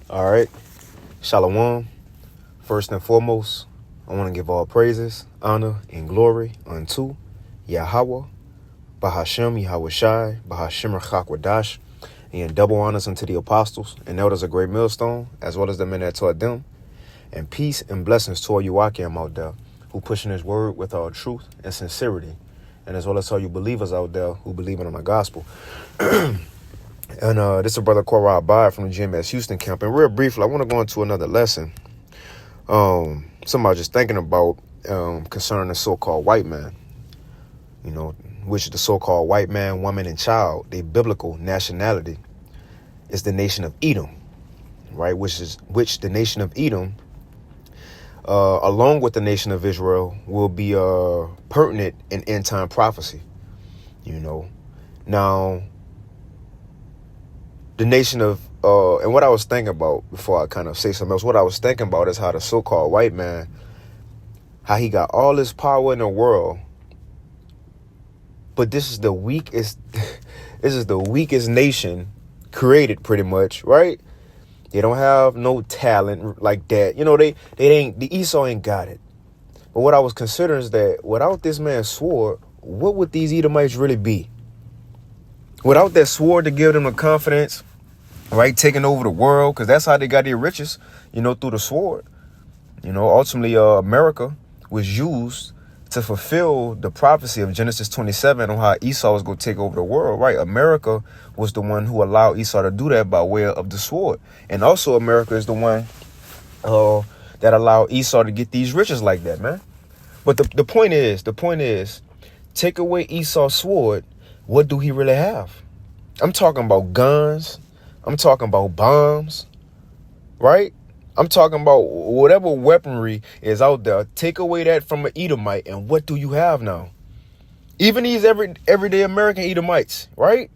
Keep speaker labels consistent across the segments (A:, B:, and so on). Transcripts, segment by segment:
A: All right. Shalom. First and foremost, I want to give all praises, honor, and glory unto Yahweh, Bahashem, Yahweh Shai, Bahashem Chakwadash, and double honors unto the apostles and elders of Great Millstone, as well as the men that taught them, and peace and blessings to all you Akim out there who pushing his word with all truth and sincerity, and as well as all you believers out there who believe in the gospel. And this is Brother Korah Abad from the GMS Houston camp. And real briefly, I want to go into another lesson. Something I was just thinking about concerning the so-called white man, which is the so-called white man, woman, and child. The biblical nationality is the nation of Edom, right? Which the nation of Edom, along with the nation of Israel, will be pertinent in end-time prophecy. Now, the nation of, and what I was thinking about before I kind of say something else, what I was thinking about is how the so-called white man, how he got all this power in the world, but this is the weakest nation created, pretty much, right? They don't have no talent like that. The Esau ain't got it. But what I was considering is that without this man's sword, what would these Edomites really be? Without that sword to give them the confidence, right, taking over the world, because that's how they got their riches, through the sword. Ultimately, America was used to fulfill the prophecy of Genesis 27 on how Esau was going to take over the world, right? America was the one who allowed Esau to do that by way of the sword. And also America is the one that allowed Esau to get these riches like that, man. But the point is, take away Esau's sword, what do he really have? I'm talking about guns. I'm talking about bombs, right? I'm talking about whatever weaponry is out there. Take away that from an Edomite, and what do you have now? Even these everyday American Edomites, right?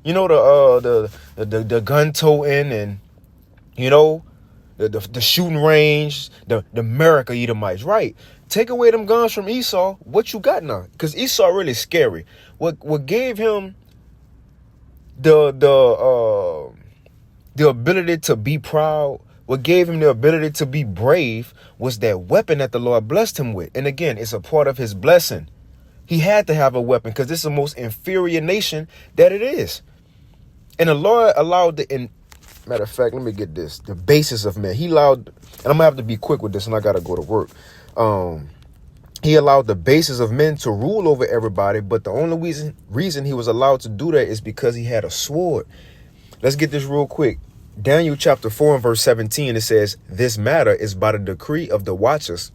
A: The gun toting and the shooting range, the America Edomites, right? Take away them guns from Esau. What you got now? Because Esau really scary. What gave him the ability to be proud, what gave him the ability to be brave, was that weapon that the Lord blessed him with. And again, it's a part of his blessing. He had to have a weapon because this is the most inferior nation that it is. And the Lord allowed matter of fact, let me get this. The basis of men. He allowed, and I'm gonna have to be quick with this and I gotta go to work. He allowed the basis of men to rule over everybody, but the only reason he was allowed to do that is because he had a sword. Let's get this real quick. Daniel chapter 4 and verse 17, it says, "This matter is by the decree of the watchers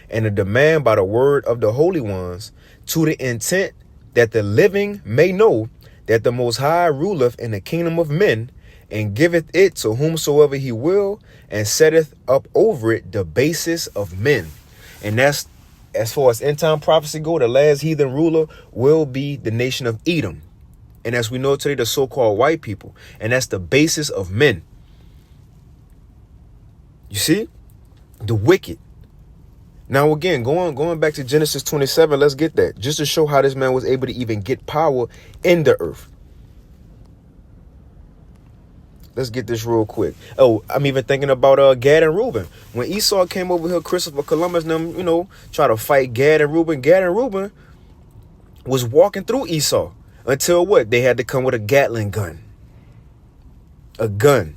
A: and the demand by the word of the holy ones, to the intent that the living may know that the Most High ruleth in the kingdom of men, and giveth it to whomsoever he will, and setteth up over it the basis of men." And that's, as far as end time prophecy go, the last heathen ruler will be the nation of Edom. And as we know today, the so-called white people. And that's the basis of men. You see? The wicked. Now, again, going back to Genesis 27, let's get that. Just to show how this man was able to even get power in the earth. Let's get this real quick. Oh, I'm even thinking about Gad and Reuben. When Esau came over here, Christopher Columbus and them, try to fight Gad and Reuben was walking through Esau. Until what? They had to come with a Gatling gun. A gun.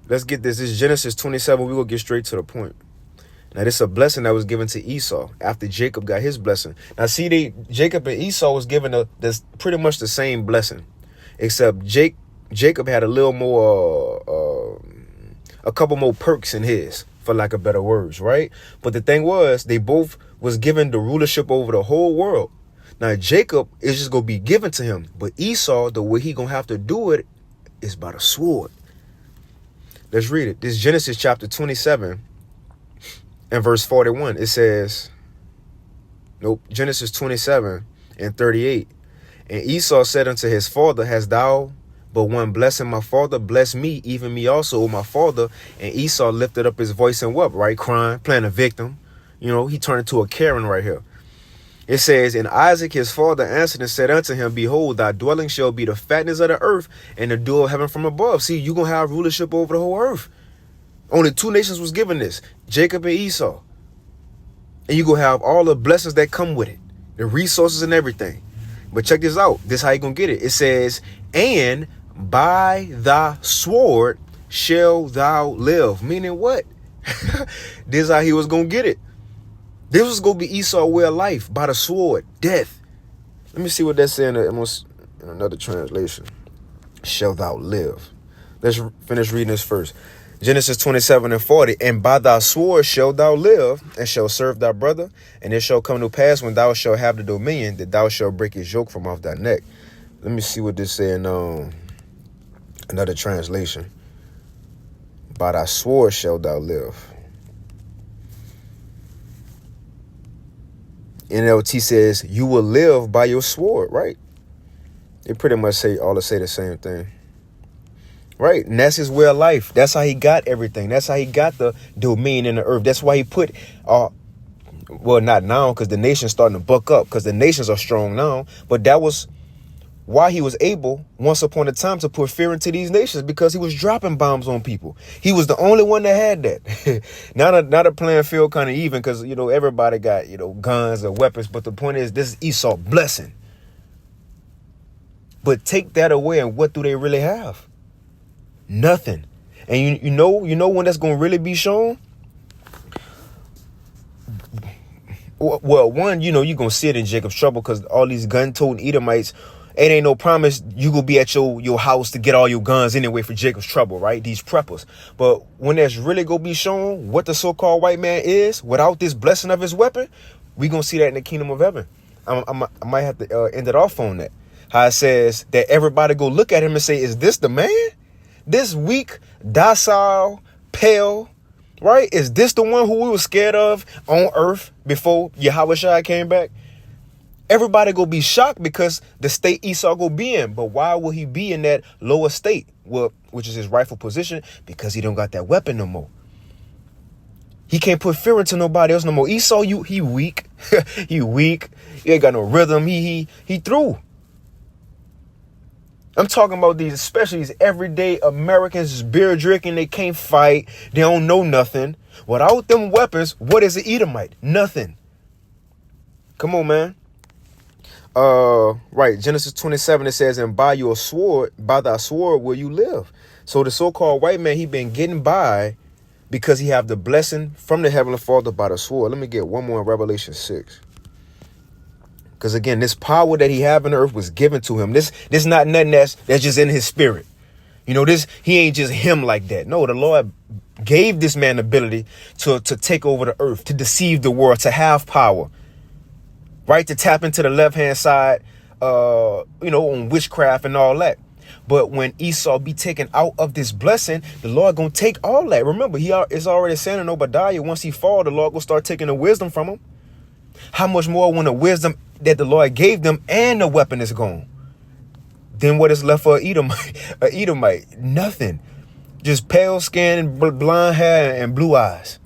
A: Let's get this. This is Genesis 27. We will get straight to the point. Now, this is a blessing that was given to Esau after Jacob got his blessing. Now, see, Jacob and Esau was given this pretty much the same blessing. Except Jacob had a little more, a couple more perks in his, for lack of better words, right? But the thing was, they both was given the rulership over the whole world. Now, Jacob is just going to be given to him. But Esau, the way he going to have to do it is by the sword. Let's read it. This is Genesis chapter 27 and verse 41. It says, Genesis 27 and 38. "And Esau said unto his father, Hast thou but one blessing my father? Bless me, even me also, O my father. And Esau lifted up his voice and wept," right? Crying, playing a victim. He turned into a Karen right here. It says, and Isaac his father answered and said unto him, behold, thy dwelling shall be the fatness of the earth and the dew of heaven from above. See, you're going to have rulership over the whole earth. Only two nations was given this, Jacob and Esau. And you're going to have all the blessings that come with it, the resources and everything. But check this out. This is how you're going to get it. It says, and by thy sword shall thou live. Meaning what? This is how he was going to get it. This was going to be Esau's way of life, by the sword, death. Let me see what that's saying in another translation. Shall thou live. Let's finish reading this first. Genesis 27:40. And by thy sword shalt thou live, and shalt serve thy brother. And it shall come to pass, when thou shalt have the dominion, that thou shalt break his yoke from off thy neck. Let me see what this says in another translation. By thy sword shalt thou live. NLT says, you will live by your sword, right? They pretty much say the same thing. Right? And that's his way of life. That's how he got everything. That's how he got the domain in the earth. That's why he put, well, not now, because the nation's starting to buck up, because the nations are strong now. But that was why he was able, once upon a time, to put fear into these nations, because he was dropping bombs on people. He was the only one that had that. Not a playing field kind of even, because, everybody got, guns or weapons. But the point is, this is Esau's blessing. But take that away, and what do they really have? Nothing. And you know when that's going to really be shown? Well, one, you're going to see it in Jacob's trouble, because all these gun-toting Edomites, it ain't no promise you gonna be at your house to get all your guns anyway for Jacob's trouble, right? These preppers. But when that's really gonna be shown what the so-called white man is without this blessing of his weapon, we gonna see that in the kingdom of heaven. I might have to end it off on that. How it says that everybody go look at him and say, is this the man? This weak, docile, pale, right? Is this the one who we were scared of on earth before Yahushua came back? Everybody gonna be shocked, because the state Esau gonna be in. But why will he be in that lower state? Well, which is his rightful position, because he don't got that weapon no more. He can't put fear into nobody else no more. Esau, he weak. He weak. He ain't got no rhythm. He through. I'm talking about these, especially these everyday Americans, beer drinking. They can't fight. They don't know nothing. Without them weapons, what is an Edomite? Nothing. Come on, man. Right. Genesis 27, it says, and by thy sword will you live. So the so-called white man, he been getting by because he have the blessing from the Heavenly Father by the sword. Let me get one more in Revelation 6. Because again, this power that he have in the earth was given to him. This not nothing that's just in his spirit. He ain't just him like that. No, the Lord gave this man the ability to take over the earth, to deceive the world, to have power. Right, to tap into the left-hand side, on witchcraft and all that. But when Esau be taken out of this blessing, the Lord gonna take all that. Remember, it's already saying in Obadiah, once he fall, the Lord gonna start taking the wisdom from him. How much more when the wisdom that the Lord gave them and the weapon is gone? Then what is left for an Edomite? Nothing. Just pale skin and blonde hair and blue eyes.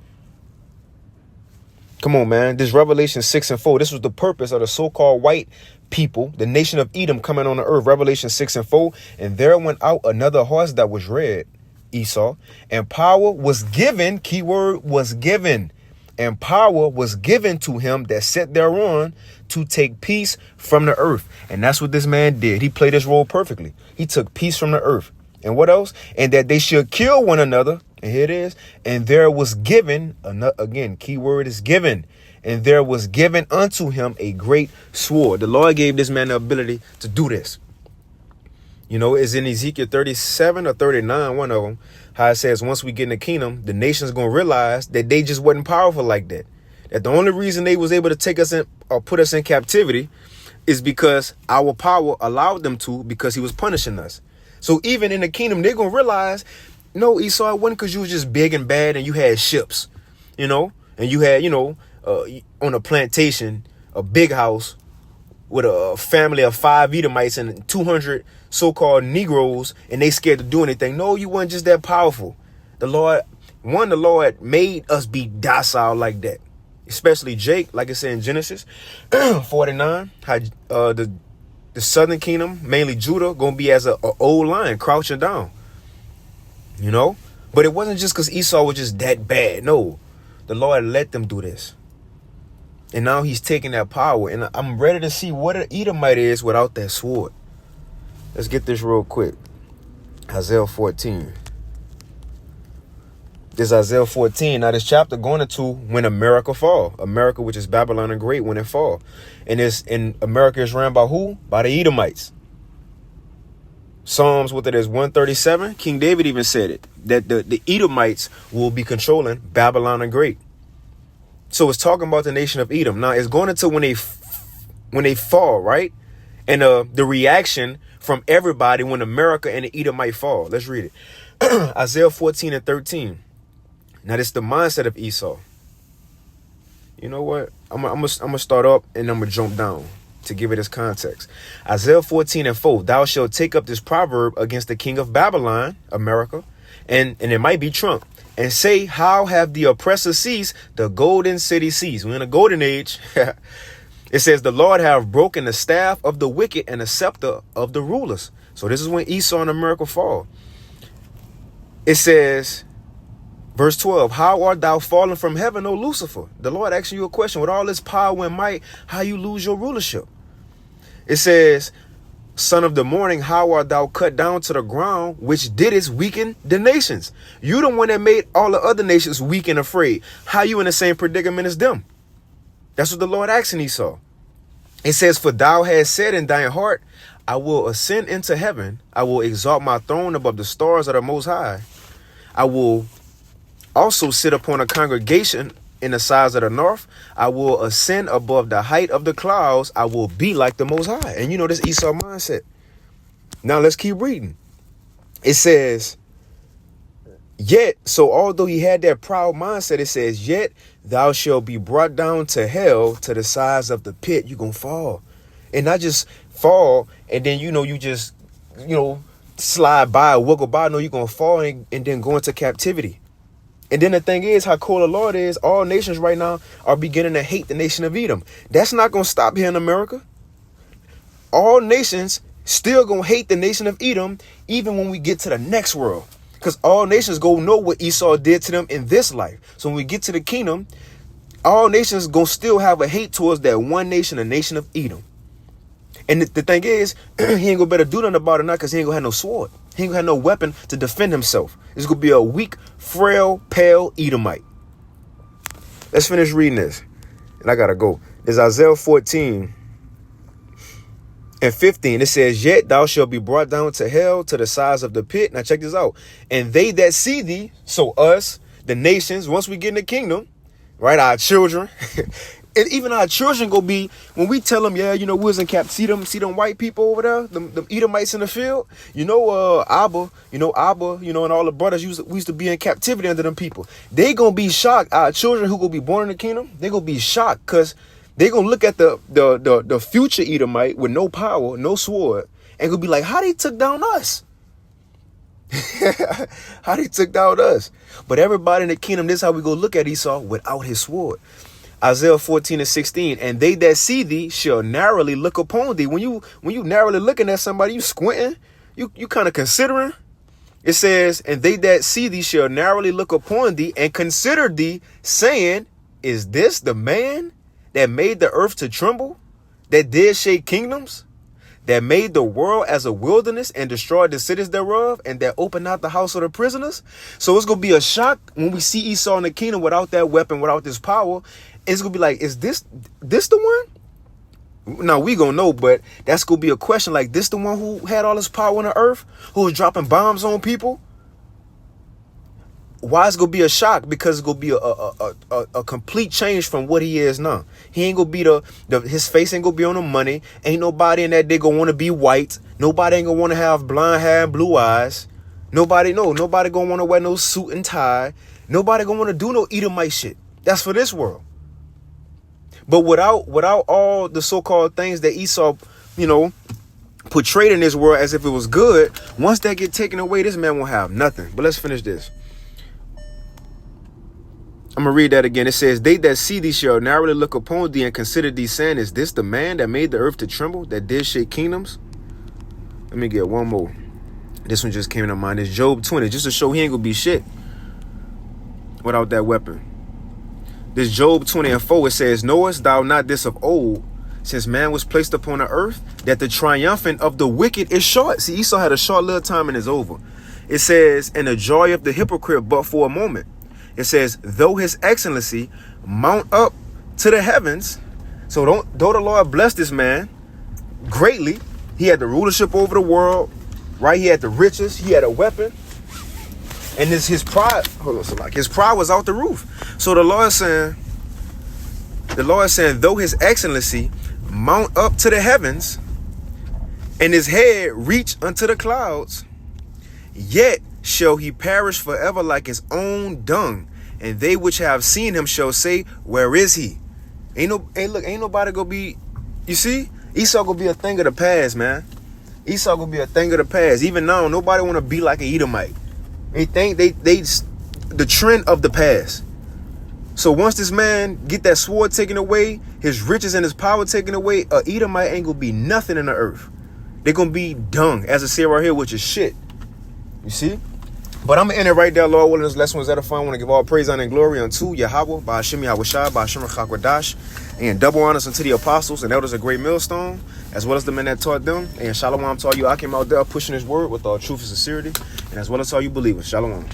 A: Come on, man. This Revelation 6:4. This was the purpose of the so-called white people, the nation of Edom, coming on the earth. Revelation 6:4. And there went out another horse that was red, Esau, and power was given. Keyword was given. And power was given to him that sat thereon to take peace from the earth. And that's what this man did. He played his role perfectly. He took peace from the earth. And what else? And that they should kill one another. And here it is. And there was given, again, keyword is given. And there was given unto him a great sword. The Lord gave this man the ability to do this. It's in Ezekiel 37 or 39, one of them, how it says, once we get in the kingdom, the nation's going to realize that they just wasn't powerful like that. That the only reason they was able to take us in or put us in captivity is because our power allowed them to, because he was punishing us. So even in the kingdom, they're going to realize, no, Esau, it wasn't because you was just big and bad and you had ships, and you had, on a plantation, a big house with a family of 5 Edomites and 200 so-called Negroes, and they scared to do anything. No, you weren't just that powerful. The Lord made us be docile like that. especially Jake, like I said in Genesis 49, how the southern kingdom, mainly Judah, gonna be as a old lion crouching down, you know. But it wasn't just because Esau was just that bad. No, the Lord let them do this, and now he's taking that power. And I'm ready to see what an Edomite is without that sword. Let's get this real quick. Isaiah 14. This Isaiah 14. Now this chapter going into when America fall. America, which is Babylon the Great, when it fall. And America is ran by who? By the Edomites. Psalms, what it is, 137. King David even said it, that the Edomites will be controlling Babylon the Great. So it's talking about the nation of Edom. Now it's going into when they fall, right? And the reaction from everybody when America and the Edomite fall. Let's read it. Isaiah 14 and 13. Now, this is the mindset of Esau. You know what? I'm gonna start up and I'm going to jump down to give it its context. Isaiah 14 and 4. Thou shalt take up this proverb against the king of Babylon, America, and it might be Trump, and say, how have the oppressors ceased, the golden city ceased. We're in a golden age. It says, the Lord have broken the staff of the wicked and the scepter of the rulers. So this is when Esau and America fall. It says, verse 12, how art thou fallen from heaven, O Lucifer? The Lord asking you a question. With all this power and might, how you lose your rulership? It says, son of the morning, how art thou cut down to the ground, which didst weaken the nations? You the one that made all the other nations weak and afraid. How you in the same predicament as them? That's what the Lord asking Esau. It says, for thou hast said in thine heart, I will ascend into heaven. I will exalt my throne above the stars of the Most High. I will also sit upon a congregation in the sides of the north. I will ascend above the height of the clouds. I will be like the Most High. And you know this Esau mindset. Now let's keep reading. It says, yet, so although he had that proud mindset, it says, yet thou shalt be brought down to hell, to the sides of the pit. You're going to fall. And not just fall and then, you just, slide by or wiggle by. No, you're going to fall and then go into captivity. And then the thing is, how cool the Lord is, all nations right now are beginning to hate the nation of Edom. That's not going to stop here in America. All nations still going to hate the nation of Edom, even when we get to the next world. Because all nations go know what Esau did to them in this life. So when we get to the kingdom, all nations going to still have a hate towards that one nation, the nation of Edom. And the thing is, he ain't going to better do nothing about it now because he ain't going to have no sword. He ain't going to have no weapon to defend himself. It's going to be a weak, frail, pale Edomite. Let's finish reading this. And I got to go. There's Isaiah 14 and 15. It says, yet thou shalt be brought down to hell, to the sides of the pit. Now check this out. And they that see thee, so us, the nations, once we get in the kingdom, right, our children, and even our children go be, when we tell them, yeah, we was in cap, see them white people over there, them Edomites in the field, Abba, and all the brothers we used to be in captivity under them people. They gonna be shocked. Our children who gonna be born in the kingdom, they gonna be shocked because they gonna look at the future Edomite with no power, no sword, and gonna be like, how they took down us? How they took down us? But everybody in the kingdom, this is how we go look at Esau without his sword. Isaiah 14 and 16, and they that see thee shall narrowly look upon thee. When you narrowly looking at somebody, you squinting, you kind of considering. It says, and they that see thee shall narrowly look upon thee and consider thee, saying, is this the man that made the earth to tremble, that did shake kingdoms, that made the world as a wilderness and destroyed the cities thereof, and that opened out the house of the prisoners? So it's going to be a shock when we see Esau in the kingdom without that weapon, without this power. It's going to be like, is this the one? Now, we going to know, but that's going to be a question like, this the one who had all this power on the earth, who was dropping bombs on people? Why it's going to be a shock? Because it's going to be a complete change from what he is now. He ain't going to be his face ain't going to be on the money. Ain't nobody in that day going to want to be white. Nobody ain't going to want to have blonde hair and blue eyes. Nobody going to want to wear no suit and tie. Nobody going to want to do no Edomite shit. That's for this world. But without all the so-called things that Esau, portrayed in this world as if it was good, once that get taken away, this man won't have nothing. But let's finish this. I'm going to read that again. It says, they that see thee shall narrowly look upon thee and consider thee, saying, is this the man that made the earth to tremble, that did shake kingdoms? Let me get one more. This one just came to mind. It's Job 20, just to show he ain't going to be shit without that weapon. This Job 20:4, it says, knowest thou not this of old, since man was placed upon the earth, that the triumphant of the wicked is short. See, Esau had a short little time and it's over. It says, and the joy of the hypocrite but for a moment. It says, though his excellency mount up to the heavens. So though the Lord blessed this man greatly, he had the rulership over the world, right? He had the riches, he had a weapon. And his pride, his pride was out the roof. So the Lord is saying, though his excellency mount up to the heavens, and his head reach unto the clouds, yet shall he perish forever like his own dung, and they which have seen him shall say, where is he? Ain't nobody gonna be, you see? Esau gonna be a thing of the past, man. Esau gonna be a thing of the past. Even now, nobody wanna be like an Edomite. They think they the trend of the past. So once this man get that sword taken away, his riches and his power taken away, a Edomite ain't gonna be nothing in the earth. They're gonna be dung, as it said right here, which is shit. You see? But I'm going to end it right there, Lord willing. This lesson was edifying. I want to give all praise, honor, and glory unto Yahweh, Ba'ashim Yahushua, Ba'ashim Chakwadash, and double honors unto the apostles and elders of Great Millstone, as well as the men that taught them. And shalom to all you Akim out there pushing his word with all truth and sincerity, and as well as all you believers. Shalom.